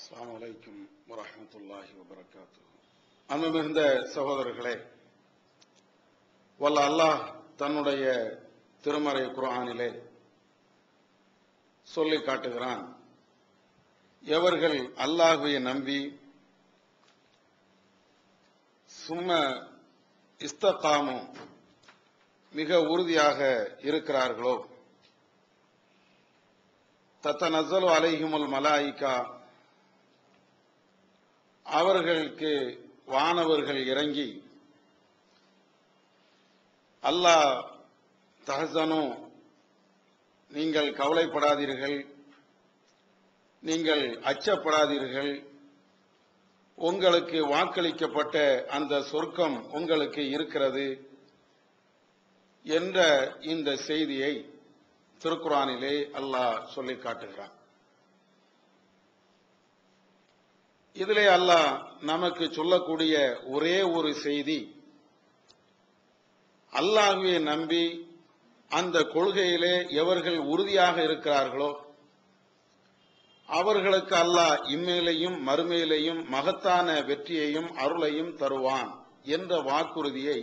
அஸ்ஸலாமு அலைக்கும் வரஹ்மத்துல்லாஹி வபரகாத்துஹு. அன்பு மிகுந்த சகோதரர்களே, வல்ல அல்லாஹ் தன்னுடைய திருமறை குர்ஆனிலே சொல்லி காட்டுகிறான், எவர்கள் அல்லாஹ்வை நம்பி சும்ம இஸ்தகாமு மிக உறுதியாக இருக்கிறார்களோ, தத்தனஸ்ஸலு அலைஹிமுல் மலாயிகா, அவர்களுக்கு வானவர்கள் இறங்கி அல்லாஹ் தஹஸனு, நீங்கள் கவலைப்படாதீர்கள், நீங்கள் அச்சப்படாதீர்கள், உங்களுக்கு வாக்களிக்கப்பட்ட அந்த சொர்க்கம் உங்களுக்கு இருக்கிறது என்ற இந்த செய்தியை திருக்குர்ஆனிலே அல்லாஹ் சொல்லி காட்டுகிறான். இதிலே அல்லாஹ் நமக்கு சொல்லக்கூடிய ஒரே ஒரு செய்தி, அல்லாஹ்வை நம்பி அந்த கொள்கையிலே எவர்கள் உறுதியாக இருக்கிறார்களோ அவர்களுக்கு அல்லாஹ் இம்மையிலையும் மறுமையிலையும் மகத்தான வெற்றியையும் அருளையும் தருவான் என்ற வாக்குறுதியை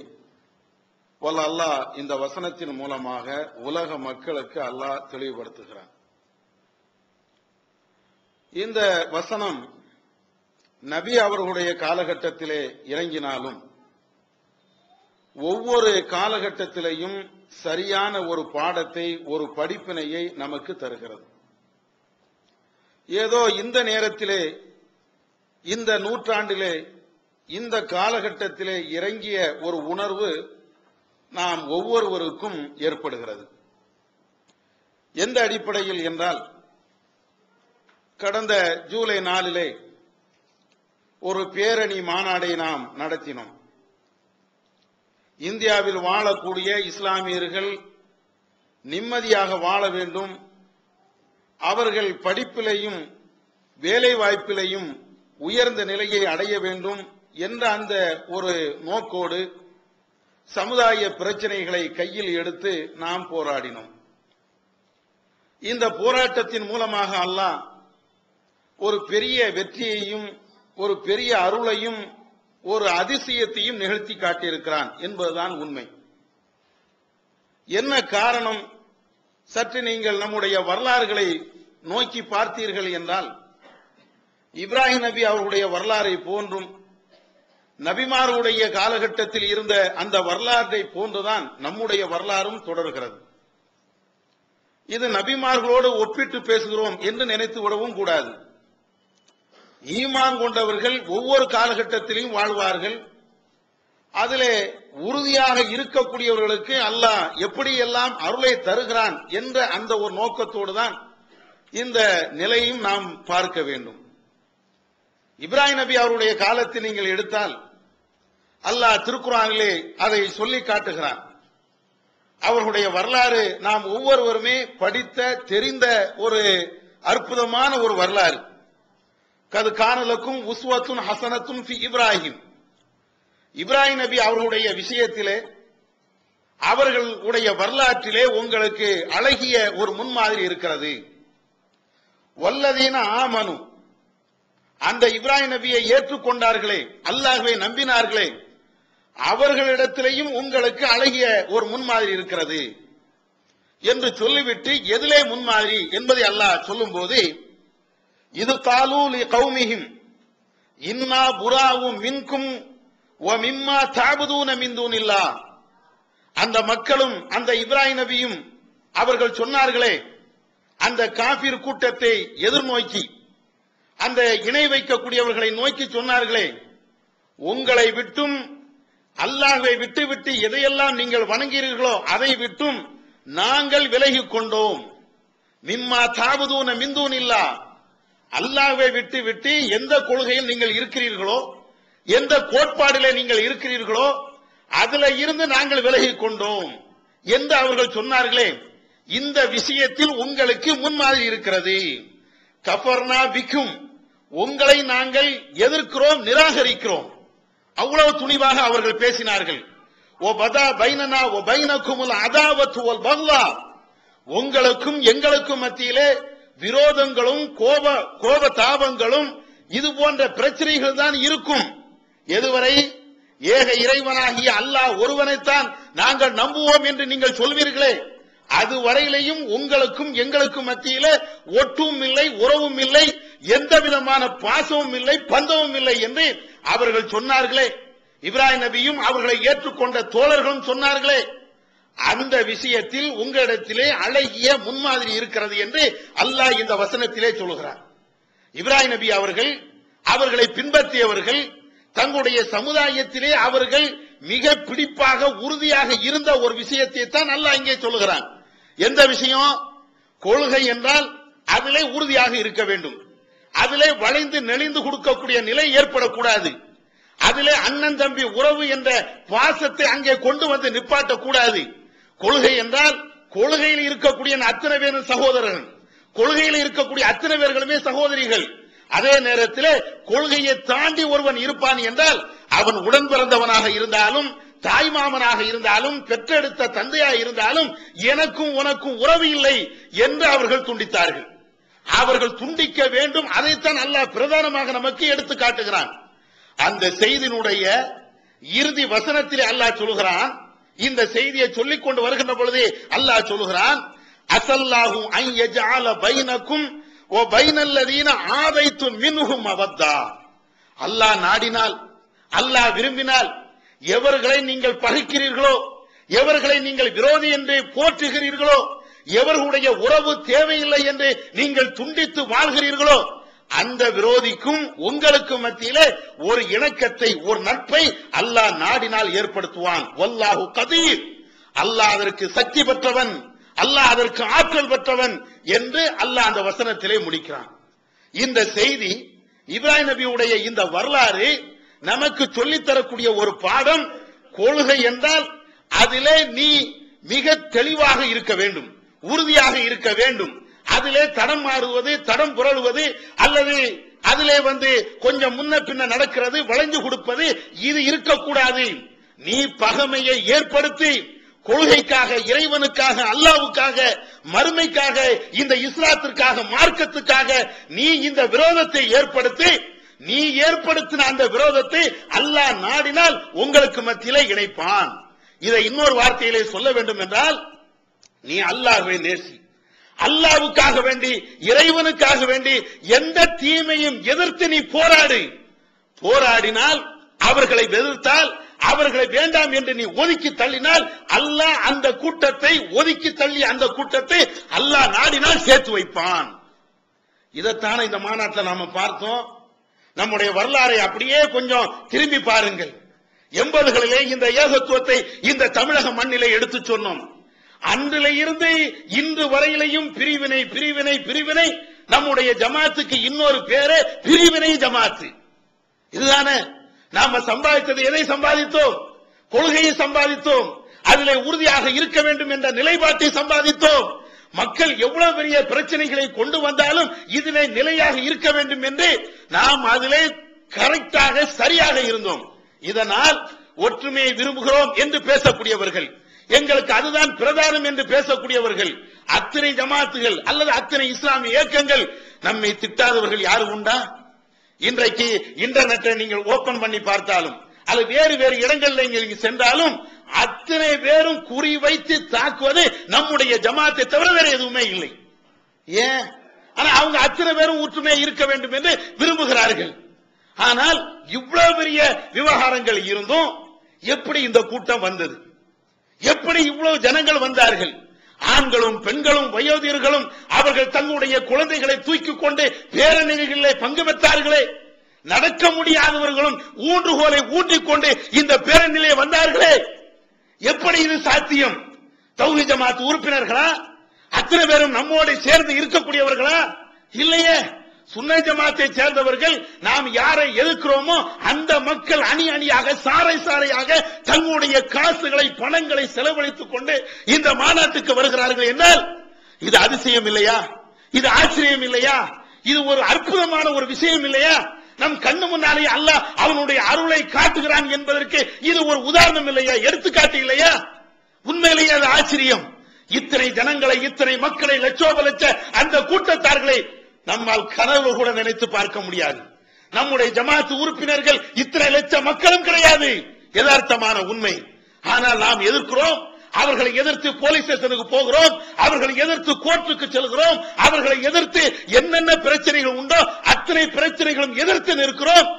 வல்ல அல்லாஹ் இந்த வசனத்தின் மூலமாக உலக மக்களுக்கு அல்லாஹ் தெளிவுபடுத்துகிறான். இந்த வசனம் நபி அவர்களுடைய காலகட்டத்திலே இறங்கினாலும் ஒவ்வொரு காலகட்டத்திலேயும் சரியான ஒரு பாடத்தை, ஒரு படிப்பினையை நமக்கு தருகிறது. ஏதோ இந்த நேரத்திலே, இந்த நூற்றாண்டிலே, இந்த காலகட்டத்திலே இறங்கிய ஒரு உணர்வு நாம் ஒவ்வொருவருக்கும் ஏற்படுகிறது. எந்த அடிப்படையில் என்றால், கடந்த ஜூலை 4 ஒரு பேரணி மாநாடை நாம் நடத்தினோம். இந்தியாவில் வாழக்கூடிய இஸ்லாமியர்கள் நிம்மதியாக வாழ வேண்டும், அவர்கள் படிப்பிலையும் வேலை வாய்ப்பிலையும் உயர்ந்த நிலையை அடைய வேண்டும் என்ற அந்த ஒரு நோக்கோடு சமுதாய பிரச்சனைகளை கையில் எடுத்து நாம் போராடினோம். இந்த போராட்டத்தின் மூலமாக அல்லாஹ் ஒரு பெரிய வெற்றியையும் ஒரு பெரிய அருளையும் ஒரு அதிசயத்தையும் நிகழ்த்தி காட்டியிருக்கிறான் என்பதுதான் உண்மை. என்ன காரணம்? சற்று நீங்கள் நம்முடைய வரலாறுகளை நோக்கி பார்த்தீர்கள் என்றால், இப்ராஹிம் நபி அவருடைய வரலாறை போன்றும் நபிமாருடைய காலகட்டத்தில் இருந்த அந்த வரலாற்றை போன்றுதான் நம்முடைய வரலாறும் தொடர்கிறது. இது நபிமார்களோடு ஒப்பிட்டு பேசுகிறோம் என்று நினைத்து விடவும் கூடாது. ஈமான் கொண்டவர்கள் ஒவ்வொரு காலகட்டத்திலும் வாழ்வார்கள். அதிலே உறுதியாக இருக்கக்கூடியவர்களுக்கு அல்லாஹ் எப்படியெல்லாம் அருளை தருகிறான் என்ற அந்த ஒரு நோக்கத்தோடு தான் இந்த நிலையும் நாம் பார்க்க வேண்டும். இப்ராஹிம் நபி அவருடைய காலத்தை நீங்கள் எடுத்தால் அல்லாஹ் திருக்குர்ஆனிலே அதை சொல்லி காட்டுகிறான். அவர்களுடைய வரலாறு நாம் ஒவ்வொருவருமே படித்த தெரிந்த ஒரு அற்புதமான ஒரு வரலாறு. கது கானலக்கும் உஸ்வத்துன் ஹசனத்துன் ஃபி இப்ராஹிம். இப்ராஹிம் நபி அவர்களுடைய விஷயத்திலே, அவர்களுடைய வரலாற்றிலே உங்களுக்கு அழகிய ஒரு முன்மாதிரி இருக்கிறது. வல்லதீன ஆமனு, அந்த இப்ராஹிம் நபியை ஏற்றுக்கொண்டார்களே, அல்லாஹ்வை நம்பினார்களே, அவர்களிடத்திலேயும் உங்களுக்கு அழகிய ஒரு முன்மாதிரி இருக்கிறது என்று சொல்லிவிட்டு எதிலே முன்மாதிரி என்பதை அல்லாஹ் சொல்லும் போது, இது காலூ லி கௌமிஹிம் இன்னா புராவு மின்கும் வ மிம்மா தஅபுதூன மின் தூனில்லாஹ். அந்த மக்களும் அந்த இப்ராஹிம் நபியும் அவர்கள் சொன்னார்களே, அந்த காஃபிர் கூட்டத்தை எதிர்நோக்கி, அந்த இணை வைக்கக்கூடியவர்களை நோக்கி சொன்னார்களே, உங்களை விட்டும் அல்லாஹ்வை விட்டுவிட்டு எதையெல்லாம் நீங்கள் வணங்குகிறீர்களோ அதை விட்டும் நாங்கள் விலகிக் கொண்டோம். மிம்மா தஅபுதூன மின் தூனில்லாஹ், அல்லாஹ்வை விட்டு எந்த கொள்கையில் நீங்கள் இருக்கிறீர்களோ, எந்த கோட்பாடிலே நீங்கள் இருக்கிறீர்களோ அதுல இருந்து நாங்கள் விலகிக் கொண்டோம் என்று அவர்கள் சொன்னார்களே, இந்த விஷயத்தில் உங்களுக்கு முன்மாதிரி இருக்கிறது. கஃபர்னா பிக்கும், உங்களை நாங்கள் எதிர்க்கிறோம், நிராகரிக்கிறோம். அவ்வளவு துணிவாக அவர்கள் பேசினார்கள். ஓ பதா பைனனா ஓ பைனகுமுல் அதாவத்து வல் பக்லா, உங்களுக்கும் எங்களுக்கும் மத்தியிலே விரோதங்களும் கோப தாபங்களும் இது போன்ற பிரச்சனைகள் தான் இருக்கும். எதுவரை ஏக இறைவனாகிய அல்லாஹ் ஒருவனைத்தான் நாங்கள் நம்புவோம் என்று நீங்கள் சொல்வீர்களே, அதுவரையிலையும் உங்களுக்கும் எங்களுக்கும் மத்தியில ஒட்டும் இல்லை, உறவும் இல்லை, எந்த விதமான பாசமும் இல்லை, பந்தமும் இல்லை என்று அவர்கள் சொன்னார்களே. இப்ராஹிம் நபியும் அவர்களை ஏற்றுக்கொண்ட தோழர்களும் சொன்னார்களே. அந்த விஷயத்தில் உங்களிடத்திலே அழகிய முன்மாதிரி இருக்கிறது என்று அல்லாஹ் இந்த வசனத்திலே சொல்கிறார். இப்ராஹிம் நபி அவர்கள், அவர்களை பின்பற்றியவர்கள், தங்களுடைய சமுதாயத்திலே அவர்கள் மிக பிடிப்பாக உறுதியாக இருந்த ஒரு விஷயத்தை தான் அல்லாஹ் இங்கே சொல்லுகிறான். எந்த விஷயம்? கொள்கை என்றால் அதிலே உறுதியாக இருக்க வேண்டும், அதிலே வளைந்து நெளிந்து கொடுக்கக்கூடிய நிலை ஏற்படக்கூடாது, அதிலே அண்ணன் தம்பி உறவு என்ற பாசத்தை அங்கே கொண்டு வந்து நிப்பாட்டக்கூடாது. கொள்கை என்றால் கொள்கையில் இருக்கக்கூடிய அத்தனை பேரும் சகோதரர்கள், கொள்கையில் இருக்கக்கூடிய அத்தனை பேர்களுமே சகோதரிகள். அதே நேரத்தில் கொள்கையை தாண்டி ஒருவன் இருப்பான் என்றால் அவன் உடன் பிறந்தவனாக இருந்தாலும், தாய்மாமனாக இருந்தாலும், பெற்றெடுத்த தந்தையாக இருந்தாலும் எனக்கும் உனக்கும் உறவு இல்லை என்று அவர்கள் துண்டித்தார்கள். அவர்கள் துண்டிக்க வேண்டும். அதைத்தான் அல்லாஹ் பிரதானமாக நமக்கு எடுத்து காட்டுகிறான். அந்த செய்தியினுடைய இறுதி வசனத்திலே அல்லாஹ் சொல்கிறான். இந்த செய்தியை சொல்லிக் கொண்டு வருகின்ற பொழுது அல்லாஹ் சொல்கிறான், அஸல்லாஹு அன் யஜஅல பைனக்கும் வ பைனல்லதீன ஆதைத்து மின்ஹும் மவத்தா. அல்லாஹ் நாடினால், அல்லாஹ் விரும்பினால் எவர்களை நீங்கள் பகைக்கிறீர்களோ, எவர்களை நீங்கள் விரோதி என்று போற்றுகிறீர்களோ, எவர்களுடைய உறவு தேவையில்லை என்று நீங்கள் துண்டித்து வாழ்கிறீர்களோ, அந்த விரோதிக்கும் உங்களுக்கு மத்தியிலே ஒரு இணக்கத்தை, ஒரு நட்பை அல்லாஹ் நாடினால் ஏற்படுத்துவான். வல்லாஹு கதீர், அல்லாஹ் அதற்கு சக்தி பெற்றவன், அல்லாஹ் அதற்கு ஆற்றல் பெற்றவன் என்று அல்லாஹ் அந்த வசனத்திலே முடிக்கிறான். இந்த செய்தி, இப்ராஹிம் நபியுடைய இந்த வரலாறு நமக்கு சொல்லித்தரக்கூடிய ஒரு பாடம். கொள்கை என்றால் அதிலே நீ மிக தெளிவாக இருக்க வேண்டும், உறுதியாக இருக்க வேண்டும். அதிலே தடம் மாறுவது, தடம் புரளுவது, அல்லது அதிலே கொஞ்சம் முன்ன பின்ன நடக்கிறது, வளைஞ்சு கொடுப்பது, இது இருக்கக்கூடாது. நீ பகைமையை ஏற்படுத்தி கொள்கைக்காக, இறைவனுக்காக, அல்லாஹ்வுக்காக, மறுமைக்காக, இந்த இஸ்லாத்திற்காக, மார்க்கத்துக்காக நீ இந்த விரோதத்தை ஏற்படுத்தி, நீ ஏற்படுத்தின அந்த விரோதத்தை அல்லாஹ் நாடினால் உங்களுக்கு மத்தியிலே இணைப்பான். இதை இன்னொரு வார்த்தையிலே சொல்ல வேண்டும் என்றால், நீ அல்லாஹ்வை நேசி, அல்லாஹ்வுக்காக வேண்டி, இறைவனுக்காக வேண்டி எந்த தீமையும் எதிர்த்து நீ போராடு. போராடினால், அவர்களை எதிர்த்தால், அவர்களை வேண்டாம் என்று நீ ஒதுக்கி தள்ளினால், அல்லாஹ் அந்த கூட்டத்தை ஒதுக்கி தள்ளி அந்த கூட்டத்தை அல்லாஹ் நாடினால் சேர்த்து வைப்பான். இதைத்தான இந்த மாநாட்டில் நாம பார்த்தோம். நம்முடைய வரலாறை அப்படியே கொஞ்சம் திரும்பி பாருங்கள். 80களிலே இந்த ஏகத்துவத்தை இந்த தமிழக மண்ணிலே எடுத்து சொன்னோம். அன்றில இருந்து இன்று வரையிலையும் பிரிவினை, பிரிவினை, பிரிவினை. நம்முடைய ஜமாத்துக்கு இன்னொரு பேரு பிரிவினை ஜமாத்து. இதுதானே நாம சம்பாதித்தது. எதை சம்பாதித்தோம்? கொள்கையை சம்பாதித்தோம். அதிலே உறுதியாக இருக்க வேண்டும் என்ற நிலைப்பாட்டை சம்பாதித்தோம். மக்கள் எவ்வளவு பெரிய பிரச்சனைகளை கொண்டு வந்தாலும் இதிலே நிலையாக இருக்க வேண்டும் என்று நாம் அதிலே கரெக்டாக, சரியாக இருந்தோம். இதனால் ஒற்றுமையை விரும்புகிறோம் என்று பேசக்கூடியவர்கள், எங்களுக்கு அதுதான் பிரதானம் என்று பேசக்கூடியவர்கள், அத்தனை ஜமாத்துகள் அல்லது அத்தனை இஸ்லாமிய இயக்கங்கள் நம்மை திட்டாதவர்கள் யாரும் உண்டா? இன்றைக்கு இன்டர்நெட்டை நீங்கள் ஓபன் பண்ணி பார்த்தாலும், அல்லது வேறு வேறு இடங்களில் நீங்கள் சென்றாலும் அத்தனை பேரும் குறி வைத்து தாக்குவது நம்முடைய ஜமாத்தை தவிர வேற எதுவுமே இல்லை. ஏன்? ஆனா அவங்க அத்தனை பேரும் ஒற்றுமையாக இருக்க வேண்டும் என்று விரும்புகிறார்கள். ஆனால் இவ்வளவு பெரிய விவகாரங்கள் இருந்தும் எப்படி இந்த கூட்டம் வந்தது? எப்படி இவ்வளவு ஜனங்கள் வந்தார்கள்? ஆண்களும் பெண்களும் வயோதிகர்களும் அவர்கள் தங்களுடைய குழந்தைகளை தூக்கிக் கொண்டு பேரணிகளிலே பங்கு பெற்றார்களே. நடக்க முடியாதவர்களும் ஊன்றுகோலை ஊன்றிக்கொண்டு இந்த பேரணியிலே வந்தார்களே. எப்படி இது சாத்தியம்? தௌஹீத் ஜமாத் உறுப்பினர்களா? அத்தனை பேரும் நம்மோடு சேர்ந்து இருக்கக்கூடியவர்களா? இல்லையே. சுன்னத் ஜமாத்தை சேர்ந்தவர்கள் நாம் யாரை எதிர்க்கிறோமோ அந்த மக்கள் அணி அணியாக, சாறை சாறையாக தங்களுடைய காசுகளை, பணங்களை செலவழித்துக் கொண்டு இந்த மாநாட்டுக்கு வருகிறார்கள் என்றால் இது அதிசயம் இல்லையா? இது ஆச்சரியம் இல்லையா? இது ஒரு அற்புதமான ஒரு விஷயம் இல்லையா? நம் கண்ணு முன்னாலே அல்லாஹ் அவனுடைய அருளை காட்டுகிறான் என்பதற்கு இது ஒரு உதாரணம் இல்லையா? எடுத்துக்காட்டு இல்லையா? உண்மையிலேயே அது ஆச்சரியம். இத்தனை ஜனங்களை, இத்தனை மக்களை, லட்சோப லட்ச அந்த கூட்டத்தார்களை நம்மால் கனவு கூட நினைத்து பார்க்க முடியாது. நம்முடைய ஜமாத் உறுப்பினர்கள் இத்தனை லட்சம் மக்களும் கிடையாது. யதார்த்தமான உண்மை. ஆனால் நாம் எதிர்க்கிறோம். அவர்களை எதிர்த்து போலீஸ் ஸ்டேஷனுக்கு போகிறோம், அவர்களை எதிர்த்து கோர்ட்டுக்கு செல்கிறோம், அவர்களை எதிர்த்து என்னென்ன பிரச்சனைகள் உண்டோ அத்தனை பிரச்சனைகளும் எதிர்த்து நிற்கிறோம்.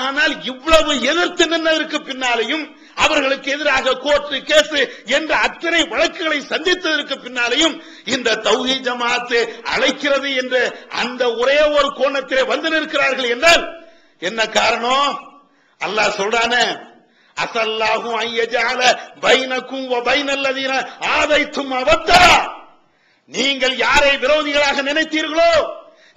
ஆனால் இவ்வளவு எதிர்த்து நின்றதற்கு பின்னாலேயும், அவர்களுக்கு எதிராக கோர்ட்டு கேஸ் என்ற அத்தனை வழக்குகளை சந்தித்ததற்கு பின்னாலேயும் இந்த தௌஹீத் ஜமாத் அழைக்கிறது என்ற அந்த ஒரே ஒரு கோணத்திலே வந்து நிற்கிறார்கள் என்றால் என்ன காரணம்? அல்லாஹ் சொல்றானே, அஸல்லாஹு அன் யஜஅல பைனக்கும் வ பைனல்லதீன ஆதைத்தும் அவத்தா. நீங்கள் யாரை விரோதிகளாக நினைத்தீர்களோ,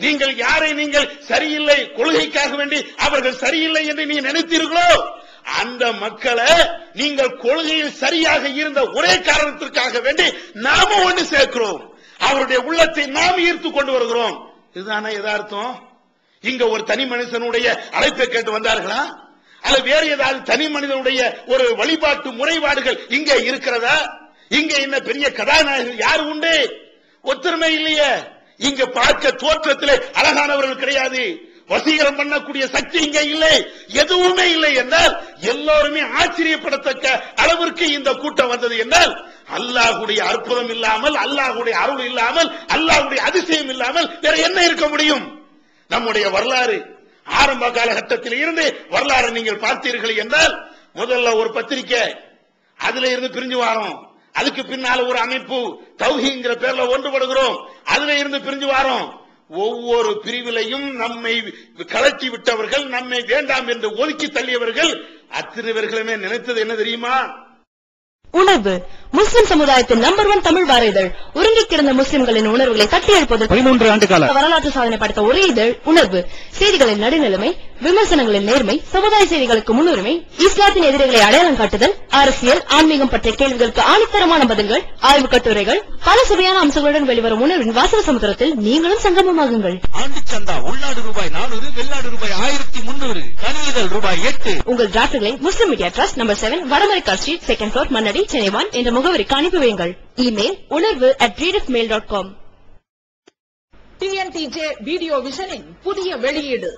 நீங்கள் யாரை நீங்கள் சரியில்லை கொள்கைக்காக வேண்டி அவர்கள் சரியில்லை என்று நீ நினைத்தீர்களோ, அந்த மக்களை நீங்கள் கொள்கையில் சரியாக இருந்த ஒரே காரணத்திற்காக வேண்டி நாம ஒன்று சேர்க்கிறோம், அவருடைய உள்ளத்தை நாம் ஈர்த்து கொண்டு வருகிறோம். இதுதானே யதார்த்தம். இங்க ஒரு தனி மனுஷனுடைய அழைப்பை கேட்டு வந்தார்களா, அல்ல வேற ஏதாவது தனி மனிதனுடைய ஒரு வழிபாட்டு முறைப்பாடுகள் இங்க இருக்கிறதா? இங்க என்ன பெரிய கதாநாயகர்கள் யாரு உண்டு? ஒற்றுமை இல்லையே. இங்க பார்க்க தோற்றத்திலே அழகானவர்கள் கிடையாது, வசீகரம் பண்ணக்கூடிய சக்தி இங்க இல்லை, எதுவுமே இல்லை என்றால் எல்லோருமே ஆச்சரியப்படத்தக்க அளவிற்கு இந்த கூட்டம் வந்தது என்றால் அல்லாஹ்வுடைய அற்புதம் இல்லாமல், அல்லாஹ்வுடைய அருள் இல்லாமல், அல்லாஹ்வுடைய அதிசயம் இல்லாமல் வேற என்ன இருக்க முடியும்? நம்முடைய வரலாறு ஆரம்ப காலகட்டத்தில் இருந்து வரலாறு நீங்கள் பார்த்தீர்கள் என்றால், முதல்ல ஒரு பத்திரிகை, அதுல இருந்து பிரிஞ்சு வாரோம், அதுக்கு பின்னால ஒரு அமைப்பு தௌஹீங்கிற பேர்ல ஒன்றுபடுகிறோம், அதுல இருந்து பிரிஞ்சு வாரோம். ஒவ்வொரு பிரிவிலையும் நம்மை கலட்டி விட்டவர்கள், நம்மை வேண்டாம் என்று ஒதுக்கி தள்ளியவர்கள் அத்தனை பேர்களுமே நினைத்தது என்ன தெரியுமா? உணர்வு. முஸ்லிம் சமுதாயத்தின் நம்பர் 1 தமிழ் வார இதழ். உறங்கி கிடந்த முஸ்லிம்களின் உணர்வுகளை தட்டி எழுப்பதற்கு 13 ஆண்டு கால வரலாற்று சாதனை படைத்த ஒரே இதழ் உணர்வு. செய்திகளின் நடுநிலைமை, விமர்சனங்களின் நேர்மை, சமுதாய செய்திகளுக்கு முன்னுரிமை, இஸ்லாத்தின் எதிரிகளை அடையாளம் காட்டுதல், அரசியல், ஆன்மீகம் பற்றிய கேள்விகளுக்கு ஆணித்தரமான பதில்கள், ஆய்வு கட்டுரைகள், பல சுவையான அம்சங்களுடன் வெளிவரும் உணர்வின் வாசக சமுத்திரத்தில் நீங்களும் சங்கமமாகுங்கள். ஆண்டு சந்தா உள்நாடு ரூபாய் 400, வெளிநாடு ரூபாய் 1300, தனி இதழ் ரூபாய் 8. உங்கள் டிராஃப்ட்களை Muslim media trust number 7 வடமரைக்கா street, 2nd floor, Mannady, Chennai 1 என்ற முகவரிக்கு அனுப்பி வையுங்கள். Email unarvu@readifmail.com. TNTJ வீடியோ விஷனின் புதிய வெளியீடு.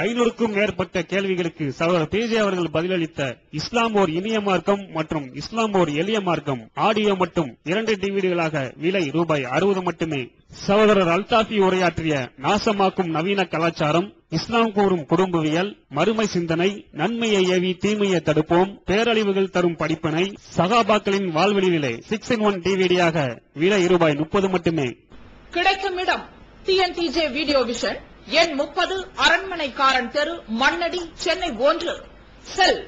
500க்கும் மேற்பட்ட கேள்விகளுக்கு சகோதரர் பிஜே அவர்கள் பதிலளித்த இஸ்லாம் ஓர் இனிய மார்க்கம் மற்றும் இஸ்லாம் ஓர் எளிய மார்க்கம் ஆடியோ மட்டும் 2 டிவிடிகளாக விலை ரூபாய் 60 மட்டுமே. சகோதரர் அல்தாஃபி உரையாற்றிய நாசமாக்கும் நவீன கலாச்சாரம், இஸ்லாம் கூறும் குடும்பவியல், மறுமை சிந்தனை, நன்மையை ஏவி தீமையை தடுப்போம், பேரழிவுகள் தரும் படிப்பினை, சகாபாக்களின் வாழ்வெளியிலே 6-in-1 டிவிடியாக விலை ரூபாய் 30 மட்டுமே. கிடைக்கும் இடம் TNTJ வீடியோ விஷன், எண் 30, அரண்மனைக்காரன் தெரு, மண்ணடி, சென்னை 1. செல்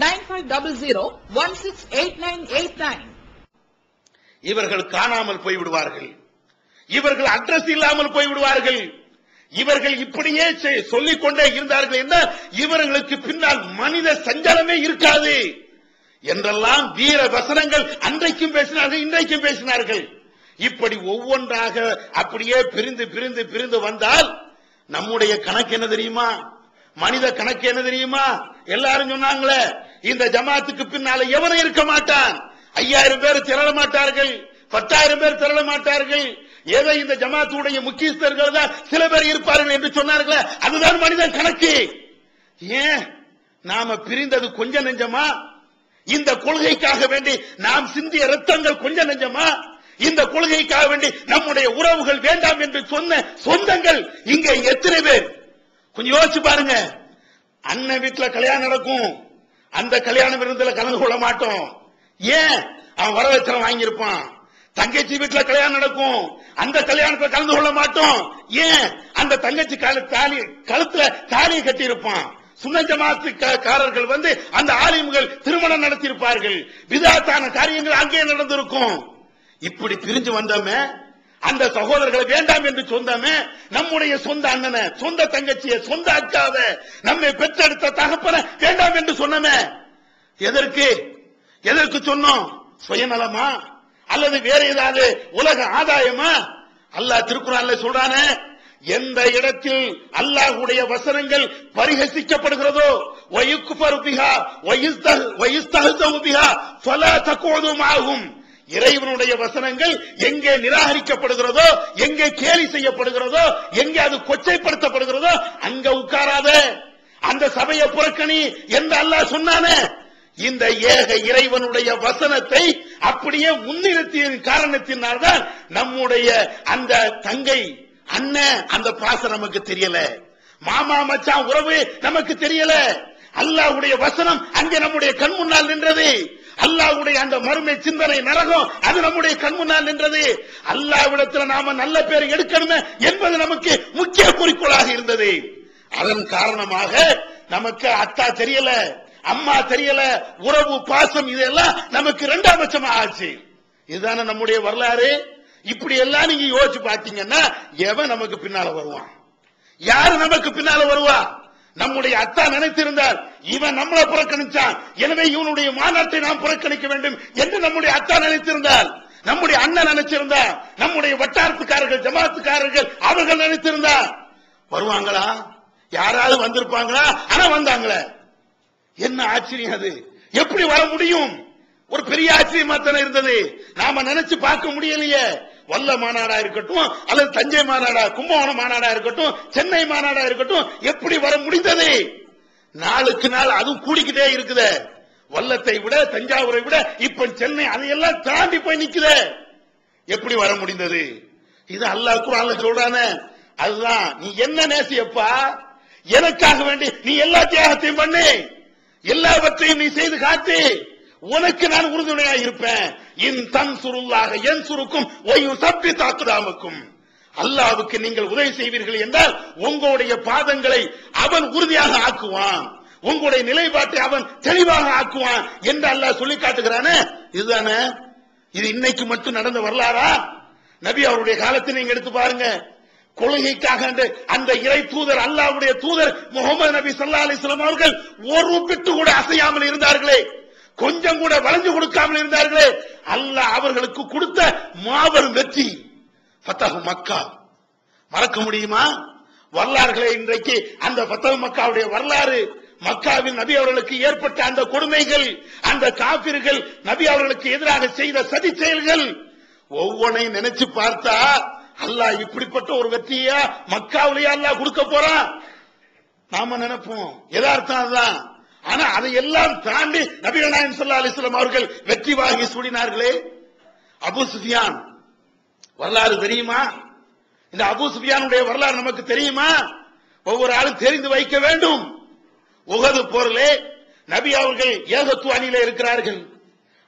9500168989. இவர்கள் காணாமல் போய்விடுவார்கள், இவர்கள் அட்ரஸ் இல்லாமல் போய்விடுவார்கள், இவர்கள் இப்படியே சொல்லிக் கொண்டே இருந்தார்கள் என்றால் இவர்களுக்கு பின்னால் மனித சஞ்சலமே இருக்காது என்றெல்லாம் வீர வசனங்கள் அன்றைக்கும் பேசினார்கள், இன்றைக்கும் பேசினார்கள். இப்படி ஒவ்வொன்றாக அப்படியே பிரிந்து பிரிந்து பிரிந்து வந்தால் நம்முடைய கணக்கு என்ன தெரியுமா? மனித கணக்கு என்ன தெரியுமா? எல்லாரும் சொன்னாங்களே, இந்த ஜமாத்துக்கு பின்னால எவனும் இருக்க மாட்டான், 5000 பேர் திரள மாட்டார்கள், 10,000 பேர் திரள மாட்டார்கள், ஏதோ இந்த ஜமாத்துடைய முக்கியஸ்தர்கள் தான் சில பேர் இருப்பார்கள் என்று சொன்னார்களே, அதுதான் மனிதன் கணக்கு. ஏன் நாம பிரிந்தது கொஞ்ச நெஞ்சமா? இந்த கொள்கைக்காக வேண்டி நாம் சிந்திய ரத்தங்கள் கொஞ்ச நெஞ்சமா? இந்த கொள்கைக்காக வேண்டி நம்முடைய உறவுகள் வேண்டாம் என்று சொன்ன சொந்தங்கள் இங்க எத்தனை பேர்? கொஞ்சம் யோசிச்சு பாருங்க. அண்ணன் வீட்டுல கல்யாணம் நடக்கும், அந்த கல்யாண விருந்துல கலந்து கொள்ள மாட்டோம். ஏன்? அவன் வரவேற்றம் வாங்கியிருப்பான். தங்கச்சி வீட்டுல கல்யாணம் நடக்கும், அந்த கல்யாணத்துல கலந்து கொள்ள மாட்டோம். ஏன்? அந்த தங்கச்சி கழுத்துல தாலியை கட்டி இருப்பான். சுன்ன ஜமாத்துக்காரர்கள் வந்து அந்த ஆலிம்கள் திருமணம் நடத்தியிருப்பார்கள், விதாத்தான காரியங்கள் அங்கே நடந்திருக்கும். இப்படி பிரிஞ்சு வந்தோமே, அந்த சகோதரர்களை வேண்டாம் என்று சொந்தமே, நம்முடைய சொந்த அண்ணனை, சொந்த தங்கச்சியை, சொந்த அக்காவை, நம்மை பெற்றெடுத்த தகப்பன வேண்டாம் என்று சொன்னமே, எதற்கு சொன்னோம்? சுயநலமா அல்லது வேற ஏதாவது உலக ஆதாயமா? அல்லாஹ் திருக்குர்ஆன்ல சொல்றானே, எந்த இடத்தில் அல்லாஹ்வுடைய வசனங்கள் பரிஹசிக்கப்படுகிறதோ, வயுக்ஃபரு பிஹா வயுஸ்தஹ்ஸவு பிஹா ஃபலா தகுது மஅஹும், இறைவனுடைய வசனங்கள் எங்கே நிராகரிக்கப்படுகிறதோ, எங்கே கேலி செய்யப்படுகிறதோ, எங்கே அது கொச்சைப்படுத்தப்படுகிறதோ அங்க உட்காராத. முறைய புறக்கணி என்று அல்லாஹ் சொன்னானே, இந்த ஏக இறைவனுடைய வசனத்தை அப்படியே முன்னிறுத்தியின் காரணத்தினால்தான் நம்முடைய அந்த தங்கை அண்ணன் அந்த பாசம் நமக்கு தெரியல, மாமா மச்சான் உறவு நமக்கு தெரியல. அல்லாஹ்வுடைய வசனம் அங்கே நம்முடைய கண் முன்னால் நின்றது. அல்லாஹ்வுடைய அந்த மறுமை சிந்தனை நரகம் அது நம்முடைய கண் முன்னால் நின்றது. அல்லாஹ்விடத்தில் நாம நல்ல பேர் எடுக்கணுமே என்பது நமக்கு முக்கிய குறிக்கோளாக இருந்தது. அதன் காரணமாக நமக்கு அத்தா தெரியல, அம்மா தெரியல, உறவு பாசம் இதெல்லாம் நமக்கு இரண்டாம் பட்சமா ஆச்சு. இதுதானே நம்முடைய வரலாறு. இப்படி எல்லாம் நீங்க யோசிச்சு பாத்தீங்கன்னா எவன் நமக்கு பின்னால வருவான், யாரு நமக்கு பின்னால வருவா? நம்முடைய அத்தா நினைத்திருந்தால் இவன் நம்மளை புறக்கணிச்சான், எனவே இவனுடைய மாநாட்டை நாம் புறக்கணிக்க வேண்டும் என்று நம்முடைய அத்தா நினைத்திருந்தால், நம்முடைய அண்ணன் நினைச்சிருந்தா, நம்முடைய வட்டாரத்துக்காரர்கள் ஜமாத்துக்காரர்கள் அவர்கள் நினைத்திருந்தா வருவாங்களா? யாராவது வந்திருப்பாங்களா? ஆனா வந்தாங்களே. என்ன ஆச்சரியம் அது! எப்படி வர முடியும்? ஒரு பெரிய ஆச்சரியமா தானே இருந்தது. நாம நினைச்சு பார்க்க முடியலையே. வல்ல மாநாடா இருக்கட்டும், அல்லது தஞ்சை மாநாடா, கும்பகோணம் மாநாடா இருக்கட்டும், சென்னை மாநாடா இருக்கட்டும், எப்படி வர முடிந்தது? நாளுக்கு நாள் அதுவும் கூடிக்கிட்டே இருக்குது. வல்லத்தை விட, தஞ்சாவூரை விட இப்ப சென்னை அதையெல்லாம் தாண்டி போய் நிக்குது. எப்படி வர முடிந்தது? இது அல்லாஹ் குர்ஆன்ல சொல்றானே, அதுதான் நீ என்ன நேசியப்பா, எனக்காக வேண்டி நீ எல்லா தியாகத்தையும் பண்ணு, எல்லாவற்றையும் நீ செய்து காட்டு, உனக்கு நான் உறுதுணையாக இருப்பேன். இன் தன்சுருல்லாஹ யன்சுருக்கும் வ யுஸப்பித் அக்தாமக்கும். அல்லாஹ்வுக்கு நீங்கள் உதவி செய்வீர்கள் என்றால் உங்களுடைய பாதங்களை அவன் உறுதியாக ஆக்குவான், உங்களுடைய நிலைப்பாட்டை அவன் தெளிவாக ஆக்குவான் என்று அல்லாஹ் சொல்லி காட்டுகிறானே. இதுதானே இது இன்னைக்கு மட்டும் நடந்த வரலாறா? நபி அவருடைய காலத்தை நீங்க எடுத்து பாருங்க. கொள்கைக்காக அந்த இறை தூதர், அல்லாஹ்வுடைய தூதர் முகமது நபி ஸல்லல்லாஹு அலைஹி வஸல்லம் அவர்கள் ஒரு பிட்டு கூட அசையாமல் இருந்தார்களே, கொஞ்சம் கூட வளைஞ்சு கொடுக்காமல் இருந்தார்களே. அல்லாஹ் அவர்களுக்கு கொடுத்த மாபெரும் வெற்றி ஃபத்ஹு மக்கா. மறக்க முடியுமா? வரலாறுகளை இன்றைக்கு அந்த ஃபத்ஹு மக்காவுடைய வரலாறு, மக்காவில் நபி அவர்களுக்கு ஏற்பட்ட அந்த கொடுமைகள், அந்த காபிர்கள் நபி அவர்களுக்கு எதிராக செய்த சதி செயல்கள் ஒவ்வொன்றையும் நினைச்சு பார்த்தா அல்லாஹ் இப்படிப்பட்ட ஒரு வெற்றியா மக்காவிலேயே அல்லாஹ் கொடுக்க போறான் நாம நினைப்போம். யதார்த்தம் அதுதான். ஆனா அதையெல்லாம் தாண்டி நபிகள் நாயகம் ஸல்லல்லாஹு அலைஹி வஸல்லம் அவர்கள் வெற்றி வாகி சூடினார்களே. அபூ சுஃபியான் வரலாறு தெரியுமா? இந்த அபூ சுஃபியானுடைய வரலாறு நமக்கு தெரியுமா? ஒவ்வொரு ஆளும் தெரிந்து வைக்க வேண்டும். உஹது போரிலே நபி அவர்கள் ஏகத்துவ அணியிலே இருக்கிறார்கள்.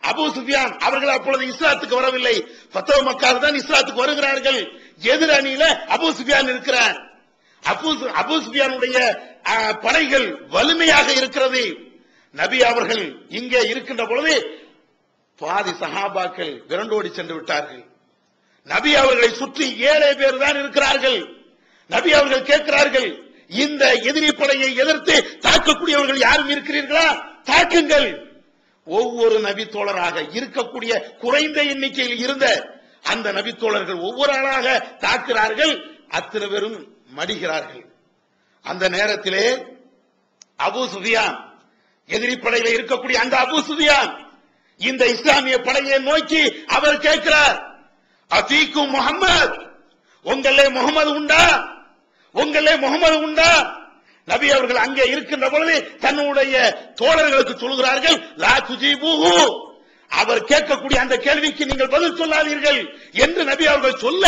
அபூ சுஃபியான் அவர்கள் அப்பொழுது இஸ்லாத்துக்கு வரவில்லை, ஃபத்ஹு மக்காவில் தான் இஸ்லாத்துக்கு வருகிறார்கள். எதிர் அணியில அபூ சுஃபியான் இருக்கிறார். அபூ சுஃபியானுடைய படைகள் வலிமையாக இருக்கிறது. நபி அவர்கள் இங்கே இருக்கின்ற பொழுது பாதி சஹாபாக்கள் விரண்டோடி சென்று விட்டார்கள். நபி அவர்களை சுற்றி 7 பேர் தான் இருக்கிறார்கள். நபி அவர்கள் கேட்கிறார்கள், இந்த எதிரி படையை எதிர்த்து தாக்கக்கூடியவர்கள் யாரும் இருக்கிறீர்களா? தாக்குங்கள். ஒவ்வொரு நபி தோழராக இருக்கக்கூடிய குறைந்த எண்ணிக்கையில் இருந்த அந்த நபி தோழர்கள் ஒவ்வொரு ஆளாக தாக்குகிறார்கள். அத்தனை பேரும் மடிகிறார்கள். அந்த நேரத்திலே அபூ சுஃபியான், எதிரி படையில் இருக்கக்கூடிய அந்த அபூ சுஃபியான் இந்த இஸ்லாமிய படையை நோக்கி அவர் கேட்கிறார், அஃபீக்கும் முஹம்மத், உங்களே முகமது உண்டா? உங்களே முகமது உண்டா? நபி அவர்கள் அங்கே இருக்கின்ற பொழுது தன்னுடைய தோழர்களுக்கு சொல்கிறார்கள், லா துஜீபூஹு, அவர் கேட்கக்கூடிய அந்த கேள்விக்கு நீங்கள் பதில் சொல்லாதீர்கள் என்று நபி அவர்கள் சொல்ல,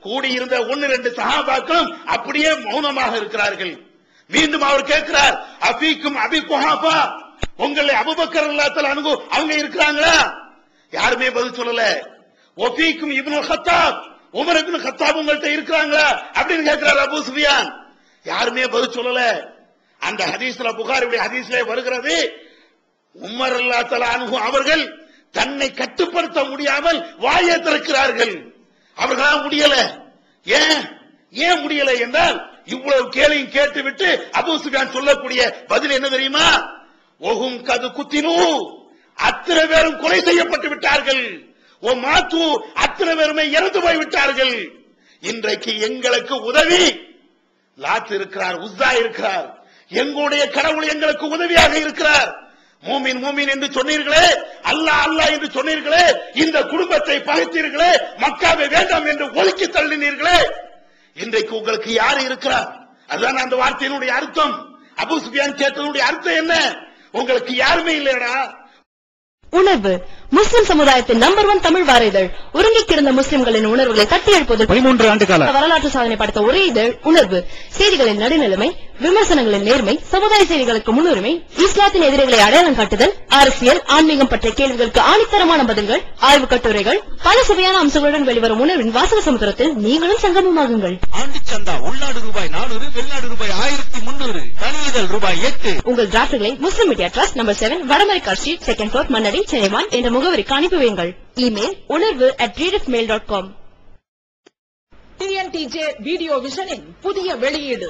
கூடியிருந்த 1-2 சஹாபாக்களும் அப்படியே மௌனமாக இருக்கிறார்கள். மீண்டும் அவர் கேட்கிறார், அஃபீக்கும் அபி குஹாஃபா, உங்களை அபூபக்கர் ரலியல்லாஹு அன்ஹு அவங்க இருக்கிறாங்களா? யாருமே பதில் சொல்லல. ஒஃபீக்கும் இப்னு கத்தாப், உமர் இப்னு கத்தாப் உங்கள்ட்ட இருக்கிறாங்களா அப்படின்னு கேட்கிறார் அபூ சுஃபியான். யாருமே பதில் சொல்லல. அந்த ஹதீஸ்ல, புகாரியுடைய ஹதீஸ்ல வருகிறது, உமர் ரலியல்லாஹு அன்ஹு அவர்கள் தன்னை கட்டுப்படுத்த முடியாமல் வாயை திறக்கிறார்கள். அவர்களால் முடியல. ஏன் முடியல என்றால், இவ்வளவு கேள்வியும் கேட்டுவிட்டு அபூ சுஃபியான் சொல்லக்கூடிய பதில் என்ன தெரியுமா? ஒஹும் கது குத்தினு, அத்தனை பேரும் கொலை செய்யப்பட்டு விட்டார்கள். ஓ மாத்து, அத்தனை பேருமே இறந்து போய் விட்டார்கள். இன்றைக்கு எங்களுக்கு உதவி லாத் இருக்கிறார், உஸ்ஸா இருக்கிறார், எங்களுடைய கடவுள் எங்களுக்கு உதவியாக இருக்கிறார். மூமின் மூமின் என்று சொன்னீர்களே, அல்லாஹ் அல்லாஹ் என்று சொன்னீர்களே, இந்த குடும்பத்தை பகைத்தீர்களே, மக்காவை வேண்டாம் என்று ஒதுக்கி தள்ளினீர்களே, இன்றைக்கு உங்களுக்கு யார் இருக்கிறார்? அதுதான் அந்த வார்த்தையினுடைய அர்த்தம். அபூ சுஃபியான் கேட்டதுடைய அர்த்தம் என்ன? உங்களுக்கு யாருமே இல்லையடா. உணர்வு முஸ்லிம் சமுதாயத்தின் நம்பர் 1 தமிழ் வார இதழ். உறங்கி கிடந்த முஸ்லிம்களின் உணர்வுகளை தட்டி எழுப்புவதில் 13 ஆண்டு கால வரலாற்று சாதனை படைத்த ஒரே இதழ் உணர்வு. செய்திகளின் நடுநிலைமை, விமர்சனங்களின் நேர்மை, சமுதாய செய்திகளுக்கு முன்னுரிமை, இஸ்லாத்தின் எதிரிகளை அடையாளம் காட்டுதல், அரசியல், ஆன்மீகம் பற்றிய கேள்விகளுக்கு ஆணித்தரமான பதில்கள், ஆய்வு கட்டுரைகள், பல சுவையான அம்சங்களுடன் வெளிவரும் உணர்வின் வாசக சமுத்திரத்தில் நீங்களும் சங்கமமாகுங்கள். ஆண்டு சந்தா உள்நாடு ரூபாய் 400, வெளிநாடு ரூபாய் 1300, தனி இதழ் ரூபாய் 8. உங்கள் டிராப்ட்களை Muslim media trust number 7 வடமரைக்கா street 2nd floor Mannady Chennai 1 என்ற முகவரிக்கு அனுப்பி வையுங்கள். Email unarvu@readitmail.com. TNTJ வீடியோ விஷனின் புதிய வெளியீடு.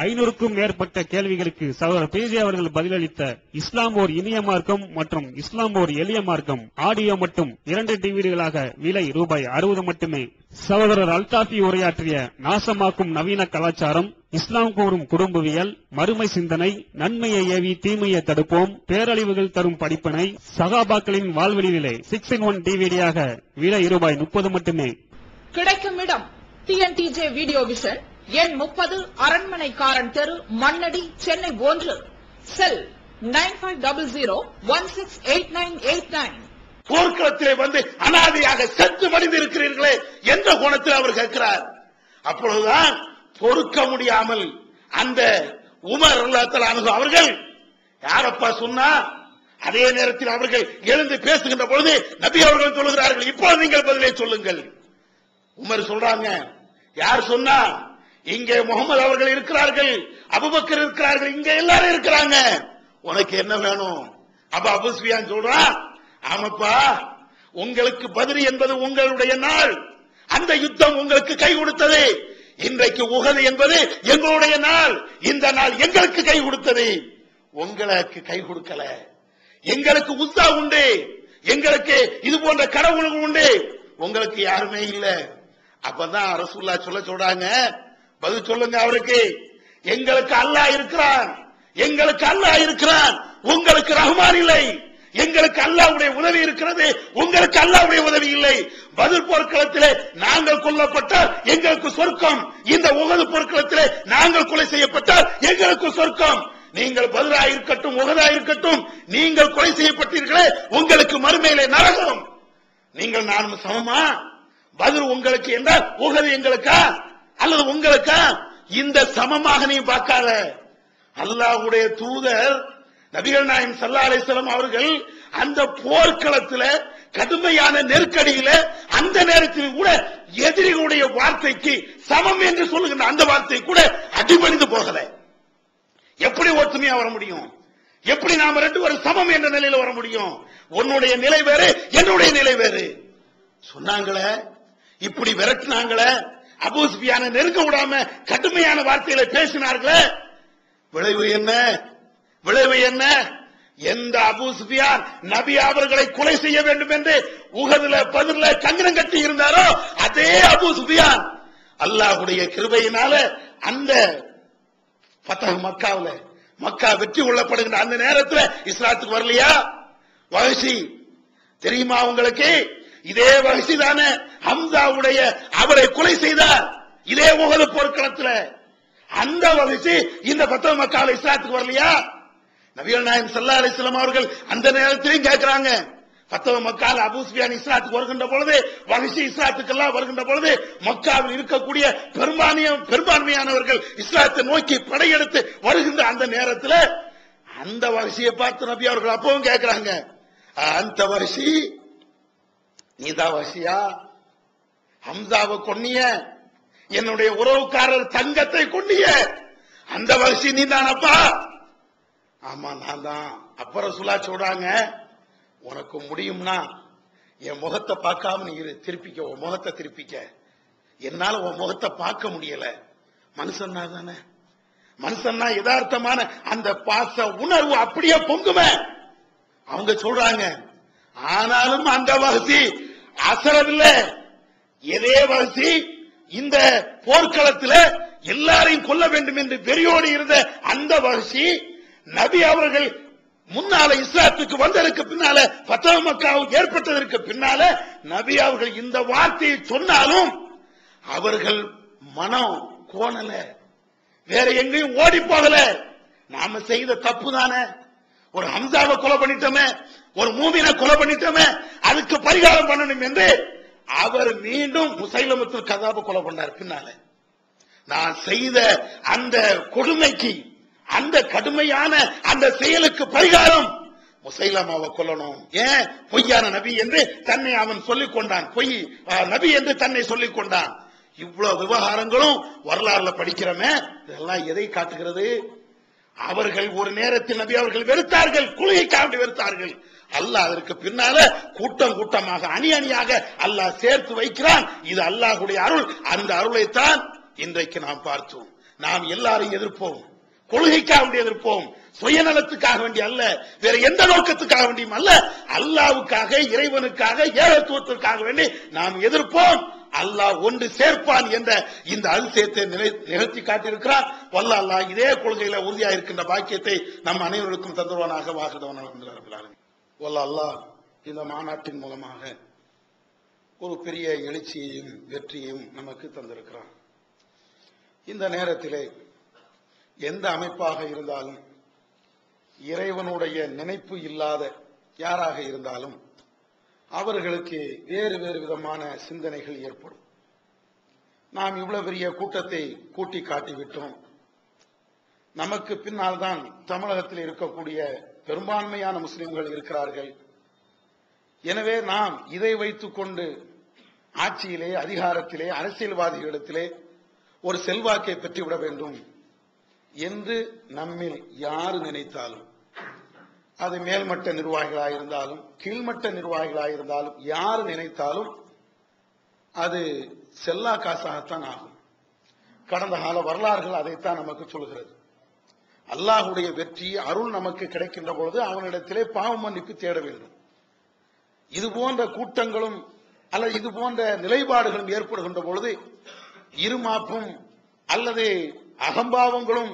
500க்கும் மேற்பட்ட கேள்விகளுக்கு சகோதரர் பேஜி அவர்கள் பதிலளித்த இஸ்லாம் ஓர் இனிய மார்க்கம் மற்றும் இஸ்லாம் ஓர் எளிய மார்க்கம் ஆடியோ மட்டும் 2 டிவிடிகளாக விலை ரூபாய் 60 மட்டுமே. சகோதரர் அல்தாஃபி உரையாற்றிய நாசமாக்கும் நவீன கலாச்சாரம், இஸ்லாம் கூறும் குடும்பவியல், மறுமை சிந்தனை, நன்மையை ஏவி தீமையை தடுப்போம், பேரழிவுகள் தரும் படிப்பினை, சகாபாக்களின் வாழ்வெளியிலே 6-in-1 டிவிடியாக விலை ரூபாய் 30 மட்டுமே. கிடைக்கும் இடம் TNTJ வீடியோ விஷன், எண் 30, அரண்மனைக்காரன் தெரு, மண்ணடி, சென்னை 1. செல் 9500168989. போர்க்களத்திலே வந்து அனாதையாக செத்து மடிந்திருக்கிறீர்களே என்ற கோணத்தில் அவர் கேட்கிறார். அப்பொழுதுதான் பொறுக்க முடியாமல் அந்த உமர் ரலியல்லாஹு அன்ஹு அவர்கள் யாரப்பா சொன்னா, அதே நேரத்தில் அவர்கள் எழுந்து பேசுகின்ற பொழுது நபி அவர்கள் சொல்லுகிறார்கள், இப்போ நீங்கள் பதிலை சொல்லுங்கள். உமர் சொல்றாங்க, யார் சொன்னா? இங்கே முகமது அவர்கள் இருக்கிறார்கள், அபூபக்கர் இருக்கிறார்கள், இங்க எல்லாரும் இருக்கிறாங்க, உனக்கு என்ன வேணும்? அப்ப அபூ சுஃபியான் சொல்றான், ஆமாப்பா, உங்களுக்கு பத்ர் என்பது உங்களுடைய நாள், அந்த யுத்தம் உங்களுக்கு கை கொடுத்தது. இன்றைக்கு உஹது என்பது எங்களுடைய நாள், இந்த நாள் எங்களுக்கு கை கொடுத்தது, உங்களுக்கு கை கொடுக்கல. எங்களுக்கு உஸ்ஸா உண்டு, எங்களுக்கு இது போன்ற கடவுள்கள் உண்டு, உங்களுக்கு யாருமே இல்ல. அப்பதான் ரசூலுல்லாஹ் சொல்றாங்க, பதில் சொல்லுங்க அவருக்கு, எங்களுக்கு அல்லாஹ் இருக்கிறான், எங்களுக்கு அல்லாஹ் இருக்கிறான், உங்களுக்கு ரஹ்மான் இல்லை. எங்களுக்கு அல்லாஹ்வுடைய உதவி இருக்கிறது, உங்களுக்கு அல்லாஹ்வுடைய உதவி இல்லை. பத்ர் போர்க்களத்திலே நாங்கள் கொல்லப்பட்டால் எங்களுக்கு சொர்க்கம், இந்த உஹது போர்க்களத்திலே நாங்கள் கொலை செய்யப்பட்டால் எங்களுக்கு சொர்க்கம். நீங்கள் பத்ரா இருக்கட்டும், உஹதா இருக்கட்டும், நீங்கள் கொலை செய்யப்பட்டீர்களே உங்களுக்கு மறுமையிலே நரகம். நீங்கள் நானும் சமமா? பத்ர் உங்களுக்கு என்றால் உஹது எங்களுக்கா அல்லது உங்களுக்கா? இந்த சமமாக நீ பார்க்காத. அல்லாஹ்வுடைய தூதர் நபிகள் நாயகம் ஸல்லல்லாஹு அலைஹி வஸல்லம் அவர்கள் அந்த போர்க்களத்துல கடுமையான நெருக்கடியில அந்த நேரத்தில் கூட எதிரிகளுடைய வார்த்தைக்கு சமம் என்று சொல்லுகின்ற அந்த வார்த்தை கூட அடிபணிந்து போகல. எப்படி ஒற்றுமையா வர முடியும்? எப்படி நாம 2 பேரும் சமம் என்ற நிலையில வர முடியும்? உன்னுடைய நிலை வேறு, என்னுடைய நிலை வேறு. சொன்னாங்களே, இப்படி விரட்டினாங்களே, அபூ சுஃபியானை நெருங்க விடாம கடுமையான வார்த்தைகளை பேசினார்களே, விளைவு என்ன? விளைவு என்ன? எந்த அபூ சுஃபியான் நபி அவர்களை கொலை செய்ய வேண்டும் என்று உஹதுல பத்ர்ல கங்கணம் கட்டி இருந்தாரோ அதே அபூ சுஃபியான் அல்லாஹ்வுடைய கிருபையினால அந்த ஃபத்ஹ் மக்காவுல, மக்கா வெற்றி கொள்ளப்படுகின்ற அந்த நேரத்தில் இஸ்லாத்துக்கு வரலையா? வஹ்ஷி தெரியுமா உங்களுக்கு? இதே வஹ்ஷி தானே ஹம்சாவுடைய அவரை கொலை செய்தார், இதே உஹது போர்க்களத்தில். அந்த வஹ்ஷி இந்த ஃபத்ஹ் மக்காவுல இஸ்லாத்துக்கு வரலையா? நபிகள் நாயகம் ஸல்லல்லாஹு அலைஹி வஸல்லம் அவர்கள் அந்த நேரத்திலும் கேட்கிறாங்க, ஃபத்ஹ் மக்கால அபூ சுஃபியான் இஸ்லாத்துக்கு வருகின்ற பொழுது, வஹ்ஷி இஸ்லாத்துக்கு எல்லாம் வருகின்ற பொழுது, மக்காவில் இருக்கக்கூடிய பெரும்பான்மையானவர்கள் இஸ்லாத்தை நோக்கி படையெடுத்து வருகின்ற அந்த நேரத்தில் அந்த வஹ்ஷியை பார்த்து நபி அவர்கள் அப்பவும் கேட்கிறாங்க, அந்த வஹ்ஷி நீதான் வஹ்ஷியா? ஹம்சாவை கொன்னிய, என்னுடைய உறவுக்காரர் தங்கத்தை கொன்னிய அந்த வஹ்ஷி நீதானப்பா? ஆமா நான் தான். அப்ப ரசூலுல்லாஹ் சொல்றாங்க, உனக்கு முடியும்னா என் முகத்தை பார்க்காம நீ திருப்பிக்க, உன் முகத்தை திருப்பிக்க. என்னால உன் முகத்தை பார்க்க முடியல. மனுஷன்னா தானே, மனுஷன்னா யதார்த்தமான அந்த பாச உணர்வு அப்படியே பொங்குமே. அவங்க சொல்றாங்க, ஆனாலும் அந்த வஹ்ஷி அசரவில்ல. எதே வஹ்ஷி இந்த போர்க்களத்தில் எல்லாரையும் கொல்ல வேண்டும் என்று வெறியோடு இருந்த அந்த வஹ்ஷி நபி அவர்கள் முன்னால இஸ்லாத்துக்கு வந்ததற்கு பின்னால, ஃபத்ஹ் மக்காவுக்கு ஏற்பட்டதற்கு பின்னால நபி அவர்கள் இந்த வார்த்தையை சொன்னாலும் அவர்கள் மனம் கோணல, வேற எங்கேயும் ஓடி போகல. நாம செய்த தப்பு தானே, ஒரு ஹம்சாவை கொலை பண்ணிட்டோமே, ஒரு மூமினை கொலை பண்ணிட்டோமே, அதுக்கு பரிகாரம் பண்ணணும் என்று அவர் மீண்டும் முசைலமத்துல் கதாப கொலை பண்ணார். பின்னால நான் செய்த அந்த கொடுமைக்கு, அந்த கடுமையான அந்த செயலுக்கு பரிகாரம் முசைலமாவை கொல்லணும். ஏன் பொய்யான நபி என்று தன்னை அவன் சொல்லிக் கொண்டான், பொய் நபி என்று தன்னை சொல்லிக் கொண்டான். இவ்வளவு விவகாரங்களும் வரலாறுல படிக்கிறோமே, இதெல்லாம் எதை காட்டுகிறது? அவர்கள் ஒரு நேரத்தில் நபி அவர்கள் வெறுத்தார்கள், கொள்கைக்காக வெறுத்தார்கள். அல்லாஹ் அதற்கு பின்னால கூட்டம் கூட்டமாக அணி அணியாக அல்லாஹ் சேர்த்து வைக்கிறான். இது அல்லாஹ்வுடைய அருள். அந்த அருளைத்தான் இன்றைக்கு நாம் பார்த்தோம். நாம் எல்லாரையும் எதிர்ப்போம், கொள்கைக்காக வேண்டி எதிர்ப்போம், சுயநலத்துக்காக வேண்டி அல்ல, வேற எந்த நோக்கத்துக்காக வேண்டியும் அல்ல, அல்லாஹ்வுக்காக, இறைவனுக்காக, ஏகத்துவத்திற்காக வேண்டி நாம் எதிர்ப்போம். அல்லாஹ் ஒன்று சேர்ப்பான் என்ற இந்த அதிசயத்தை நிகழ்த்தி காட்டியிருக்கிறார். வல்ல அல்லாஹ் இதே கொள்கையில உறுதியாக இருக்கின்ற பாக்கியத்தை நம் அனைவருக்கும் தந்துருவானாக. வாகுதவனாக வல்ல அல்லாஹ் இந்த மாநாட்டின் மூலமாக ஒரு பெரிய எழுச்சியையும் வெற்றியையும் நமக்கு தந்திருக்கிறான். இந்த நேரத்திலே எந்த அமைப்பாக இருந்தாலும், இறைவனுடைய நினைப்பு இல்லாத யாராக இருந்தாலும் அவர்களுக்கு வேறு வேறு விதமான சிந்தனைகள் ஏற்படும். நாம் இவ்வளவு பெரிய கூட்டத்தை கூட்டி காட்டிவிட்டோம். நமக்கு பின்னால் தான் தமிழகத்தில் இருக்கக்கூடிய பெரும்பான்மையான முஸ்லிம்கள் இருக்கிறார்கள். எனவே நாம் இதை வைத்துக் கொண்டு ஆட்சியிலே, அதிகாரத்திலே, அரசியல்வாதிகளிடத்திலே ஒரு செல்வாக்கை பெற்றுவிட வேண்டும் என்று நம்மில் யாரு நினைத்தாலும், அது மேல்மட்ட நிர்வாகிகளாக இருந்தாலும் கீழ்மட்ட நிர்வாகிகளாக இருந்தாலும் யார் நினைத்தாலும் அது செல்லா காசாகத்தான் ஆகும். கடந்த கால வரலாறுகள் அதைத்தான் நமக்கு சொல்கிறது. அல்லாஹ்வுடைய வெற்றி, அருள் நமக்கு கிடைக்கின்ற பொழுது அவனிடத்திலே பாவ மன்னிப்பு தேட வேண்டும். இது போன்ற கூட்டங்களும் அல்லது இது போன்ற நிலைப்பாடுகளும் ஏற்படுகின்ற பொழுது இருமாப்பும் அல்லது அகம்பாவங்களும்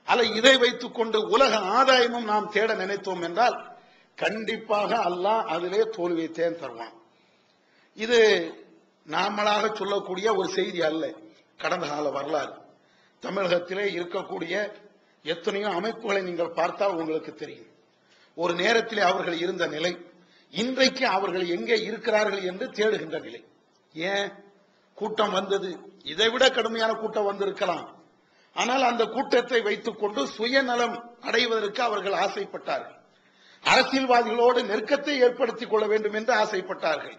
அல்ல இதை வைத்துக் கொண்டு உலக ஆதாயமும் நாம் தேட நினைத்தோம் என்றால் கண்டிப்பாக அல்லாஹ் அதிலே தோல்வியைத்தான் தருவான். இது நாமளாக சொல்லக்கூடிய ஒரு செய்தி அல்ல. கடந்த கால வரலாறு தமிழகத்திலே இருக்கக்கூடிய எத்தனையோ அமைப்புகளை நீங்கள் பார்த்தால் உங்களுக்கு தெரியும். ஒரு நேரத்திலே அவர்கள் இருந்த நிலை, இன்றைக்கு அவர்கள் எங்கே இருக்கிறார்கள் என்று தேடுகின்ற நிலை. ஏன் கூட்டம் வந்தது? இதைவிட கடுமையான கூட்டம் வந்திருக்கலாம். ஆனால் அந்த கூட்டத்தை வைத்துக் கொண்டு சுயநலம் அடைவதற்கு அவர்கள் ஆசைப்பட்டார்கள். அரசியல்வாதிகளோடு நெருக்கத்தை ஏற்படுத்திக் கொள்ள வேண்டும் என்று ஆசைப்பட்டார்கள்.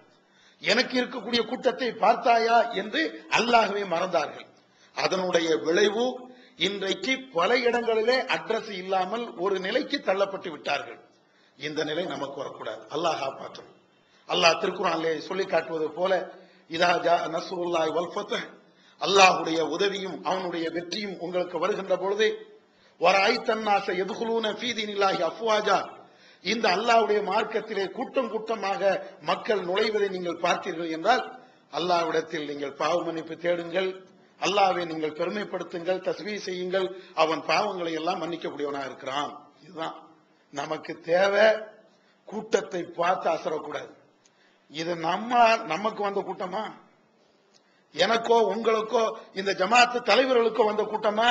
எனக்கு இருக்கக்கூடிய கூட்டத்தை பார்த்தாயா என்று அல்லாஹ்வை மறந்தார்கள். அதனுடைய விளைவு இன்றைக்கு பல இடங்களிலே அட்ரஸ் இல்லாமல் ஒரு நிலைக்கு தள்ளப்பட்டு விட்டார்கள். இந்த நிலை நமக்கு வரக்கூடாது. அல்லாஹ் காப்பாற்றும். அல்லாஹ் திருக்குர்ஆனிலே சொல்லி காட்டுவது போல, இதா ஜா நஸ்ருல்லாஹி வல் ஃபத்ஹ், அல்லாஹ்வுடைய உதவியும் அவனுடைய வெற்றியும் உங்களுக்கு வருகின்ற பொழுது, வராய்தன் நாஸ யதுகுலூன ஃபீ தீனில்லாஹி அஃப்வாஜா, இந்த அல்லாஹ்வுடைய மார்க்கத்திலே கூட்டம் கூட்டமாக மக்கள் நுழைவதை நீங்கள் பார்த்தீர்கள் என்றால் அல்லாஹ்விடத்தில் நீங்கள் பாவ மன்னிப்பு தேடுங்கள், அல்லாஹ்வை நீங்கள் பெருமைப்படுத்துங்கள், தஸ்பீஹ் செய்யுங்கள். அவன் பாவங்களை எல்லாம் மன்னிக்கக்கூடியவனாக இருக்கிறான். இதுதான் நமக்கு தேவை. கூட்டத்தை பார்த்து அசரக்கூடாது. இது நமக்கு வந்த கூட்டமா, எனக்கோ உங்களுக்கோ இந்த ஜமாத்து தலைவர்களுக்கோ வந்த கூட்டமா?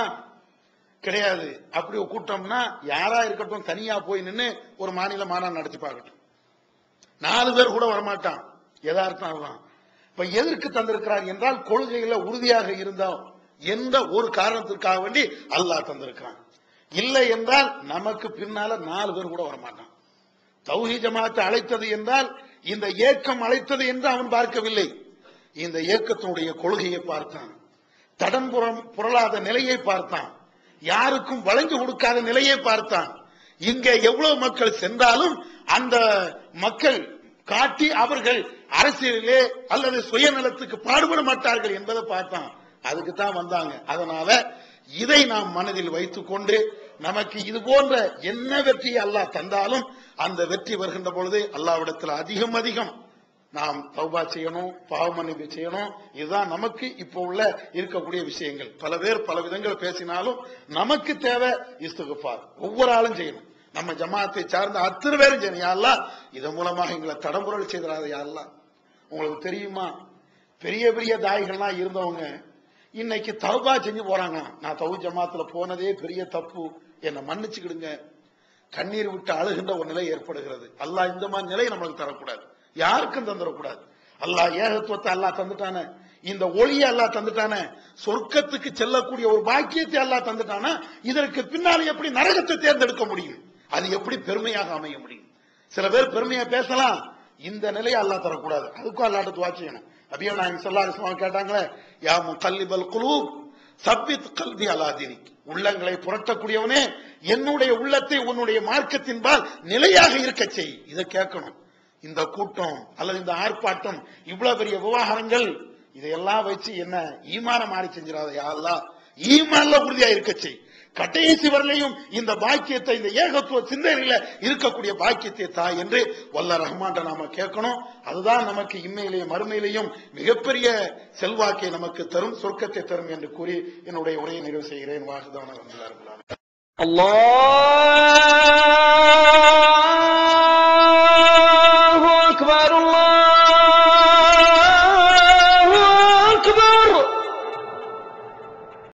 கிடையாது. அப்படி ஒரு கூட்டம்னா யாரா இருக்கட்டும் தனியா போய் நின்று ஒரு மாநில மாநாடு நடத்தி பார்க்கட்டும், 4 பேர் கூட வரமாட்டான். யதார்த்தம் தான். இப்ப எதற்கு தந்திருக்கிறார் என்றால் கொள்கையில உறுதியாக இருந்தோம் என்ற ஒரு காரணத்திற்காக வேண்டி அல்லாஹ் தந்திருக்கிறான். இல்லை என்றால் நமக்கு பின்னால 4 பேர் கூட வரமாட்டான். தௌஹீத் ஜமாத் அழைத்தது என்றால் இந்த ஏக்கம் அழைத்தது என்று அவன் பார்க்கவில்லை. இந்த ஏக்கத்தினுடைய கொள்கையை பார்த்தான், தடம் புரளாத நிலையை பார்த்தான், யாருக்கும் வழங்கி கொடுக்காத நிலையை பார்த்தான். இங்க எவ்வளவு மக்கள் சென்றாலும் அந்த மக்கள் காட்டி அவர்கள் அரசியலிலே அல்லது சுயநலத்துக்கு பாடுபட மாட்டார்கள் என்பதை பார்த்தான். அதுக்கு தான் வந்தாங்க. அதனால இதை நாம் மனதில் வைத்துக் கொண்டு நமக்கு இது போன்ற என்ன வெற்றியை அல்லாஹ் தந்தாலும் அந்த வெற்றி வருகின்ற பொழுது அல்லாஹ்விடத்தில் அதிகம் அதிகம் நாம் தௌபா செய்யணும், பாவ மன்னிப்பு செய்யணும். இதுதான் நமக்கு இப்போ உள்ள இருக்கக்கூடிய விஷயங்கள். பல பேர் பல விதங்கள் பேசினாலும் நமக்கு தேவை இஸ்திக்ஃபார். ஒவ்வொரு ஆளும் செய்யணும். நம்ம ஜமாத்தை சார்ந்த அத்தனை பேரும் செய்யணும். யா அல்லாஹ், இதன் மூலமாக எங்களை தடம்புரல் செய்தாத யா அல்லாஹ். உங்களுக்கு தெரியுமா, பெரிய பெரிய தாய்கள்லாம் இருந்தவங்க இன்னைக்கு தௌபா செஞ்சு போறாங்க. நான் தௌ ஜமாத்துல போனதே பெரிய தப்பு, என்னை மன்னிச்சுக்கிடுங்க, கண்ணீர் விட்டு அழுகின்ற ஒரு நிலை ஏற்படுகிறது. அல்லாஹ் இந்த மாதிரி நிலையை நம்மளுக்கு தரக்கூடாது, யாருக்கும் தந்துடக்கூடாது. அல்லாஹ் ஏகத்துவத்தை அல்லாஹ் தந்துட்டானே, இந்த ஒளியை அல்லாஹ் தந்துட்டானே, சொர்க்கத்துக்கு செல்லக்கூடிய ஒரு பாக்கியத்தை அல்லாஹ் தந்துட்டானா, இதற்கு பின்னால் எப்படி நரகத்தை தேர்ந்தெடுக்க முடியும்? அது எப்படி பெருமையாக அமைய முடியும்? சில பேர் பெருமையா பேசலாம், இந்த நிலையை அல்லாஹ் தரக்கூடாது. அதுக்கும் அல்லாஹ்ட்ட துஆ செய்யணும். நபியே நாயகம் ஸல்லல்லாஹு அலைஹி வஸல்லம் கேட்டாங்களே, யா முகல்லிபல் குலூப் சப்பித் கல்பி அலா தீனிக், உள்ளங்களை புரட்டக்கூடியவனே, என்னுடைய உள்ளத்தை உன்னுடைய மார்க்கத்தின்பால் நிலையாக இருக்க செய். இதை கேட்கணும். இந்த கூட்டம் அல்லது இந்த ஆர்ப்பாட்டம், இவ்வளவு பெரிய விவகாரங்கள், இதையெல்லாம் வச்சு என்ன ஈமான மாறி செஞ்சிடாத யா அல்லாஹ், ஈமான்ல உறுதியா இருக்க செய். கடைசி வரலையும் இந்த பாக்கியத்தை, இந்த ஏகத்துவ சிந்தனையில இருக்கக்கூடிய பாக்கியத்தை தா என்று வல்ல ரஹ்மான்ட்ட நாம கேட்கணும். அதுதான் நமக்கு இம்மையிலேயும் மறுமையிலேயும் மிகப்பெரிய செல்வாக்கை நமக்கு தரும், சொர்க்கத்தை தரும் என்று கூறி என்னுடைய உரையை நிறைவு செய்கிறேன். வாஹிதான அல்லாஹ்.